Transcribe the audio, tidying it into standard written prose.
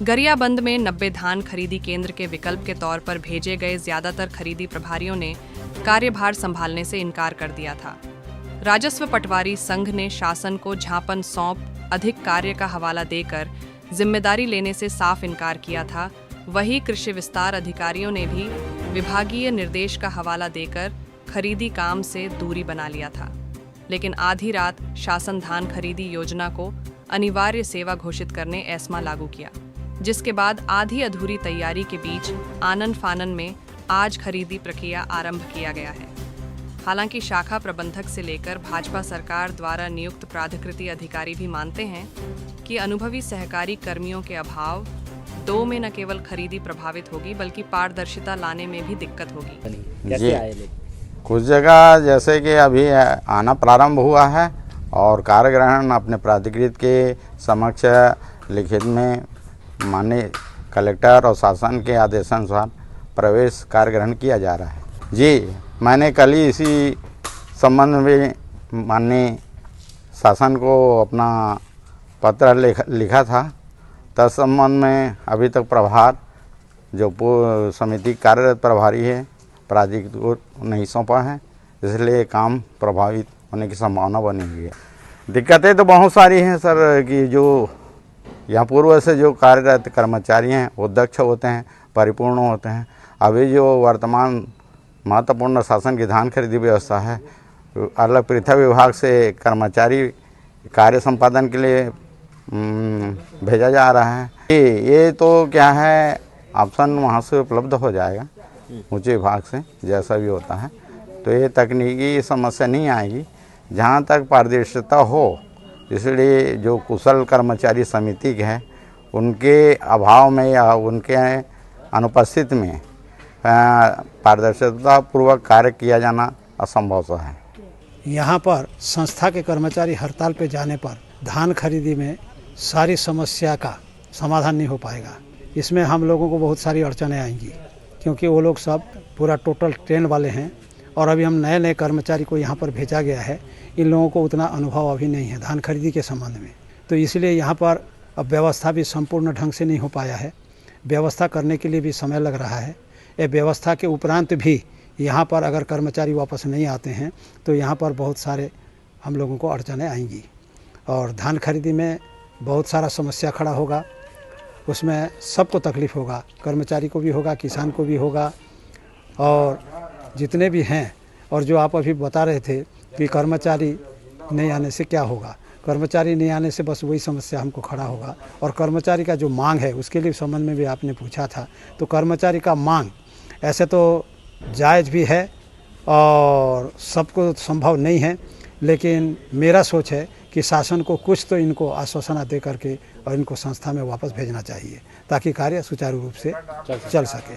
गरियाबंद में 90 धान खरीदी केंद्र के विकल्प के तौर पर भेजे गए ज्यादातर खरीदी प्रभारियों ने कार्यभार संभालने से इनकार कर दिया था। राजस्व पटवारी संघ ने शासन को झापन सौंप अधिक कार्य का हवाला देकर जिम्मेदारी लेने से साफ इनकार किया था। वहीं कृषि विस्तार अधिकारियों ने भी विभागीय निर्देश का हवाला देकर खरीदी काम से दूरी बना लिया था। लेकिन आधी रात शासन धान खरीदी योजना को अनिवार्य सेवा घोषित करने एस्मा लागू किया, जिसके बाद आधी अधूरी तैयारी के बीच आनन फानन में आज खरीदी प्रक्रिया आरंभ किया गया है। हालांकि शाखा प्रबंधक से लेकर भाजपा सरकार द्वारा नियुक्त प्राधिकृति अधिकारी भी मानते हैं कि अनुभवी सहकारी कर्मियों के अभाव दो में न केवल खरीदी प्रभावित होगी बल्कि पारदर्शिता लाने में भी दिक्कत होगी। कैसे आए लोग? कुछ जगह जैसे कि अभी आना प्रारंभ हुआ है और कार्यग्रहण अपने प्राधिकृत के समक्ष लिखित में माननीय कलेक्टर और शासन के आदेशानुसार प्रवेश कार्यग्रहण किया जा रहा है। जी, मैंने कल ही इसी संबंध में माननीय शासन को अपना पत्र लिखा था। तत्संबंध में अभी तक प्रभार जो समिति कार्यरत प्रभारी है प्राधिकृत को नहीं सौंपा है, इसलिए काम प्रभावित होने की संभावना बनी हुई है। दिक्कतें तो बहुत सारी हैं सर, कि जो यहाँ पूर्व से जो कार्यरत कर्मचारी हैं वो दक्ष होते हैं, परिपूर्ण होते हैं। अभी जो वर्तमान महत्वपूर्ण शासन की धान खरीदी व्यवस्था है, अलग पृथक विभाग से कर्मचारी कार्य संपादन के लिए भेजा जा रहा है। ये तो क्या है, ऑप्शन वहाँ से उपलब्ध हो जाएगा ऊंचे विभाग से, जैसा भी होता है। तो ये तकनीकी समस्या नहीं आएगी जहाँ तक पारदर्शिता हो। इसलिए जो कुशल कर्मचारी समिति के हैं उनके अभाव में या उनके अनुपस्थित में पारदर्शिता पूर्वक कार्य किया जाना असंभव सा है। यहाँ पर संस्था के कर्मचारी हड़ताल पे जाने पर धान खरीदी में सारी समस्या का समाधान नहीं हो पाएगा। इसमें हम लोगों को बहुत सारी अड़चनें आएंगी, क्योंकि वो लोग सब पूरा टोटल ट्रेन वाले हैं और अभी हम नए नए कर्मचारी को यहाँ पर भेजा गया है। इन लोगों को उतना अनुभव अभी नहीं है धान खरीदी के संबंध में, तो इसलिए यहाँ पर अब व्यवस्था भी संपूर्ण ढंग से नहीं हो पाया है। व्यवस्था करने के लिए भी समय लग रहा है। ये व्यवस्था के उपरांत भी यहाँ पर अगर कर्मचारी वापस नहीं आते हैं तो यहाँ पर बहुत सारे हम लोगों को अड़चनें आएंगी और धान खरीदी में बहुत सारा समस्या खड़ा होगा। उसमें सबको तकलीफ़ होगा, कर्मचारी को भी होगा, किसान को भी होगा और जितने भी हैं। और जो आप अभी बता रहे थे कि कर्मचारी नहीं आने से क्या होगा, कर्मचारी नहीं आने से बस वही समस्या हमको खड़ा होगा। और कर्मचारी का जो मांग है उसके लिए संबंध में भी आपने पूछा था, तो कर्मचारी का मांग ऐसे तो जायज़ भी है और सबको संभव नहीं है, लेकिन मेरा सोच है कि शासन को कुछ तो इनको आश्वासन दे करके और इनको संस्था में वापस भेजना चाहिए ताकि कार्य सुचारू रूप से चल सके।